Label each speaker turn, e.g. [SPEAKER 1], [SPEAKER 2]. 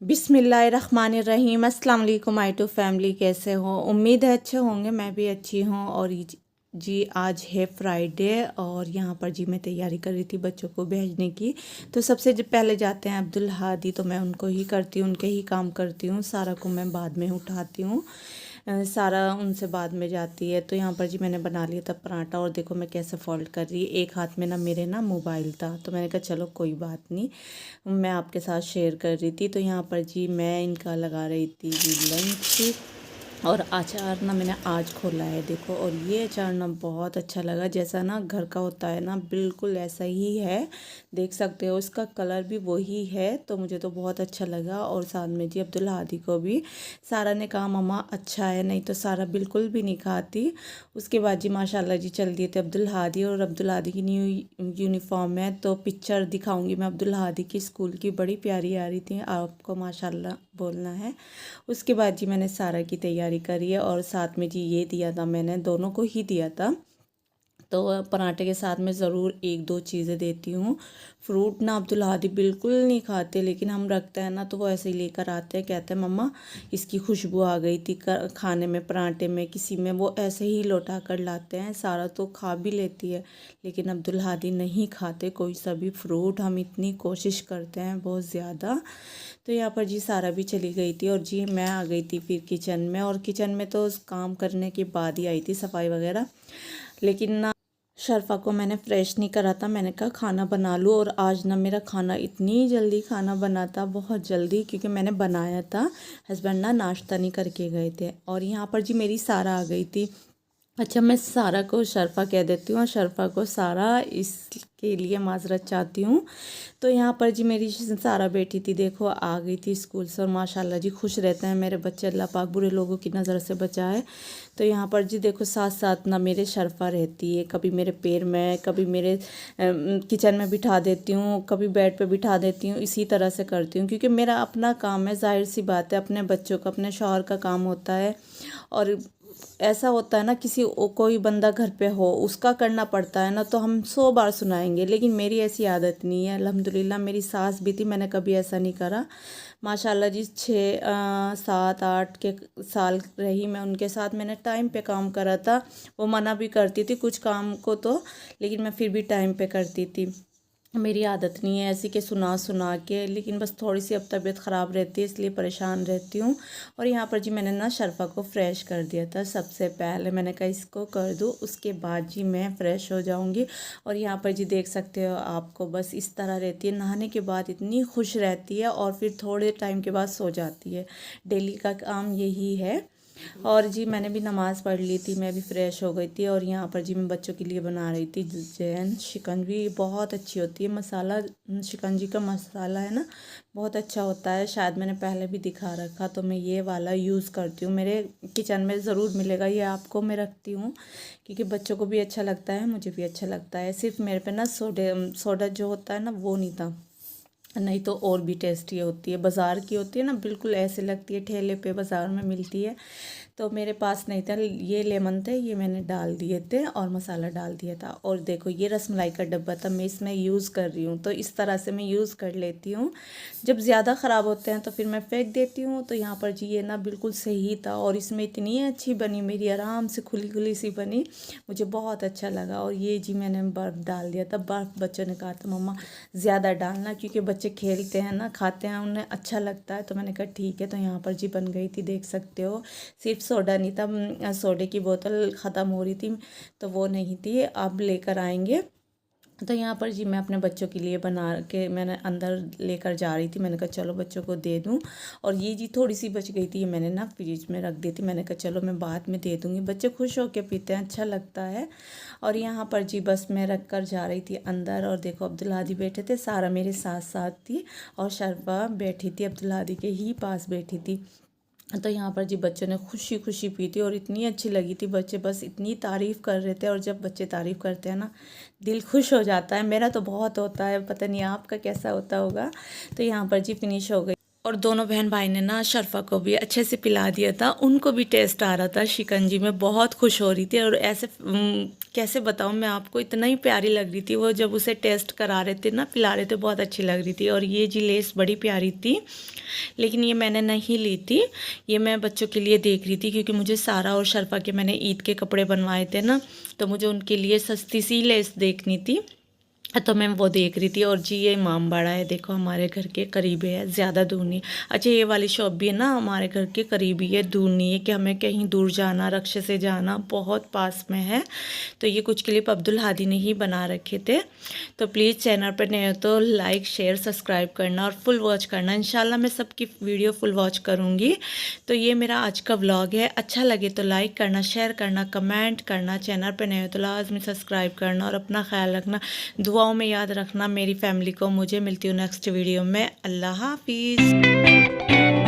[SPEAKER 1] बिस्मिल्लाहिर्रहमानिर्रहीम। अस्सलाम वालेकुम माय टू फैमिली, कैसे हो? उम्मीद है अच्छे होंगे। मैं भी अच्छी हूँ। और जी आज है फ्राइडे और यहाँ पर जी मैं तैयारी कर रही थी बच्चों को भेजने की। तो सबसे जब पहले जाते हैं अब्दुल हादी, तो मैं उनको ही करती हूँ, उनके ही काम करती हूँ। सारा को मैं बाद में उठाती हूँ, सारा उनसे बाद में जाती है। तो यहाँ पर जी मैंने बना लिया था पराठा और देखो मैं कैसे फोल्ड कर रही। एक हाथ में ना मेरे ना मोबाइल था, तो मैंने कहा चलो कोई बात नहीं, मैं आपके साथ शेयर कर रही थी। तो यहाँ पर जी मैं इनका लगा रही थी जी लंच। और अचार ना मैंने आज खोला है देखो, और ये अचार ना बहुत अच्छा लगा। जैसा ना घर का होता है ना, बिल्कुल ऐसा ही है। देख सकते हो इसका कलर भी वही है। तो मुझे तो बहुत अच्छा लगा। और साथ में जी अब्दुल हादी को भी सारा ने कहा मम्मा अच्छा है, नहीं तो सारा बिल्कुल भी नहीं खाती। उसके बाद जी माशाल्लाह जी चल दिए थे अब्दुल हादी। और अब्दुल हादी की न्यू यूनिफॉर्म है, तो पिक्चर दिखाऊंगी मैं अब्दुल हादी की स्कूल की, बड़ी प्यारी आ रही थी। आपको माशाल्लाह बोलना है। उसके बाद जी मैंने सारा की तैयारी करी है। और साथ में जी ये दिया था, मैंने दोनों को ही दिया था। तो पराठे के साथ में ज़रूर एक दो चीज़ें देती हूँ। फ्रूट ना अब्दुल हादी बिल्कुल नहीं खाते, लेकिन हम रखते हैं ना तो वो ऐसे ही लेकर आते हैं। कहते हैं मम्मा इसकी खुशबू आ गई थी खाने में, पराठे में, किसी में, वो ऐसे ही लौटा कर लाते हैं। सारा तो खा भी लेती है, लेकिन अब्दुल हादी नहीं खाते कोई सा भी फ्रूट। हम इतनी कोशिश करते हैं बहुत ज़्यादा। तो यहाँ पर जी सारा भी चली गई थी और जी मैं आ गई थी फिर किचन में। और किचन में तो काम करने के बाद ही आई थी, सफाई वगैरह। लेकिन ना शर्फ़ा को मैंने फ्रेश नहीं करा था। मैंने कहा खाना बना लूँ। और आज ना मेरा खाना इतनी जल्दी खाना बना था, बहुत जल्दी, क्योंकि मैंने बनाया था। हस्बैंड ना नाश्ता नहीं करके गए थे। और यहाँ पर जी मेरी सारा आ गई थी। अच्छा, मैं सारा को शर्फ़ा कह देती हूँ और शर्फ़ा को सारा, इसके लिए माज़रत चाहती हूँ। तो यहाँ पर जी मेरी सारा बेटी थी, देखो आ गई थी स्कूल से। और माशाल्लाह जी खुश रहते हैं मेरे बच्चे, अल्लाह पाक बुरे लोगों की नज़र से बचाए। तो यहाँ पर जी देखो साथ साथ ना मेरे शर्फ़ा रहती है, कभी मेरे पैर में, कभी मेरे किचन में बिठा देती हूँ, कभी बेड पे बिठा देती हूँ। इसी तरह से करती हूँ, क्योंकि मेरा अपना काम है, जाहिर सी बात है, अपने बच्चों का, अपने शौहर का काम होता है। और ऐसा होता है ना, किसी कोई बंदा घर पे हो, उसका करना पड़ता है ना, तो हम 100 बार सुनाएंगे। लेकिन मेरी ऐसी आदत नहीं है। अल्हम्दुलिल्लाह मेरी सास भी थी, मैंने कभी ऐसा नहीं करा। माशाल्लाह जी 6 7 8 के साल रही मैं उनके साथ, मैंने टाइम पे काम करा था। वो मना भी करती थी कुछ काम को तो, लेकिन मैं फिर भी टाइम पे करती थी। मेरी आदत नहीं है ऐसी कि सुना सुना के, लेकिन बस थोड़ी सी अब तबीयत ख़राब रहती है, इसलिए परेशान रहती हूँ। और यहाँ पर जी मैंने ना शर्फ़ा को फ़्रेश कर दिया था। सबसे पहले मैंने कहा इसको कर दूँ, उसके बाद जी मैं फ़्रेश हो जाऊँगी। और यहाँ पर जी देख सकते हो आपको, बस इस तरह रहती है। नहाने के बाद इतनी खुश रहती है और फिर थोड़े टाइम के बाद सो जाती है। डेली का काम यही है। और जी मैंने भी नमाज़ पढ़ ली थी, मैं भी फ़्रेश हो गई थी। और यहाँ पर जी मैं बच्चों के लिए बना रही थी जैन शिकंजी, बहुत अच्छी होती है। मसाला शिकंजी का मसाला है ना, बहुत अच्छा होता है। शायद मैंने पहले भी दिखा रखा, तो मैं ये वाला यूज़ करती हूँ। मेरे किचन में ज़रूर मिलेगा ये आपको, मैं रखती हूँ, क्योंकि बच्चों को भी अच्छा लगता है, मुझे भी अच्छा लगता है। सिर्फ मेरे पे ना सोडा जो होता है ना, वो नहीं था, नहीं तो और भी टेस्टी होती है। बाज़ार की होती है ना, बिल्कुल ऐसे लगती है, ठेले पे बाज़ार में मिलती है। तो मेरे पास नहीं था, ये लेमन थे, ये मैंने डाल दिए थे और मसाला डाल दिया था। और देखो ये रसमलाई का डब्बा था, मैं इसमें यूज़ कर रही हूँ। तो इस तरह से मैं यूज़ कर लेती हूँ। जब ज़्यादा ख़राब होते हैं तो फिर मैं फेंक देती हूँ। तो यहाँ पर जी ये ना बिल्कुल सही था, और इसमें इतनी अच्छी बनी, मेरी आराम से खुली खुली सी बनी, मुझे बहुत अच्छा लगा। और ये जी मैंने बर्फ़ डाल दिया था। बर्फ़ बच्चों ने कहा था मम्मा ज़्यादा डालना, क्योंकि बच्चे खेलते हैं ना, खाते हैं, उन्हें अच्छा लगता है। तो मैंने कहा ठीक है। तो यहाँ पर जी बन गई थी, देख सकते हो। सिर्फ सोडा नहीं था, सोडे की बोतल ख़त्म हो रही थी, तो वो नहीं थी, अब लेकर आएंगे। तो यहाँ पर जी मैं अपने बच्चों के लिए बना के मैंने अंदर लेकर जा रही थी। मैंने कहा चलो बच्चों को दे दूँ। और ये जी थोड़ी सी बच गई थी, ये मैंने ना फ्रिज में रख दी थी। मैंने कहा चलो मैं बाद में दे दूँगी, बच्चे खुश होकर पीते हैं, अच्छा लगता है। और यहाँ पर जी बस मैं रख कर जा रही थी अंदर। और देखो अब्दुल हादी बैठे थे, सारा मेरे साथ साथ थी, और शर्फ़ा बैठी थी अब्दुल हादी के ही पास बैठी थी। तो यहाँ पर जी बच्चों ने खुशी खुशी पी थी, और इतनी अच्छी लगी थी। बच्चे बस इतनी तारीफ़ कर रहे थे, और जब बच्चे तारीफ़ करते हैं ना, दिल खुश हो जाता है। मेरा तो बहुत होता है, पता नहीं आपका कैसा होता होगा। तो यहाँ पर जी फिनिश हो गई। और दोनों बहन भाई ने ना शर्फा को भी अच्छे से पिला दिया था, उनको भी टेस्ट आ रहा था शिकंजी में, बहुत खुश हो रही थी। और ऐसे कैसे बताऊँ मैं आपको, इतना ही प्यारी लग रही थी वो, जब उसे टेस्ट करा रहे थे ना, पिला रहे थे, बहुत अच्छी लग रही थी। और ये जी लेस बड़ी प्यारी थी, लेकिन ये मैंने नहीं ली थी, ये मैं बच्चों के लिए देख रही थी, क्योंकि मुझे सारा और शर्फा के मैंने ईद के कपड़े बनवाए थे ना, तो मुझे उनके लिए सस्ती सी लेस देखनी थी, तो मैं वो देख रही थी। और जी ये इमामबाड़ा है, देखो हमारे घर के करीब है, ज़्यादा दूर नहीं। अच्छा ये वाली शॉप भी है ना हमारे घर के करीब ही है, दूर नहीं है कि हमें कहीं दूर जाना, रक्शे से जाना, बहुत पास में है। तो ये कुछ क्लिप अब्दुल हादी ने ही बना रखे थे। तो प्लीज़ चैनल पर नए हो तो लाइक शेयर सब्सक्राइब करना और फुल वॉच करना, इंशाल्लाह मैं सबकी वीडियो फुल वॉच करूँगी। तो ये मेरा आज का व्लॉग है, अच्छा लगे तो लाइक करना, शेयर करना, कमेंट करना, चैनल पर नए हो तो लाजमी सब्सक्राइब करना और अपना ख्याल रखना, दुआओं में याद रखना मेरी फैमिली को। मुझे मिलती हूँ नेक्स्ट वीडियो में। अल्लाह हाफिज़।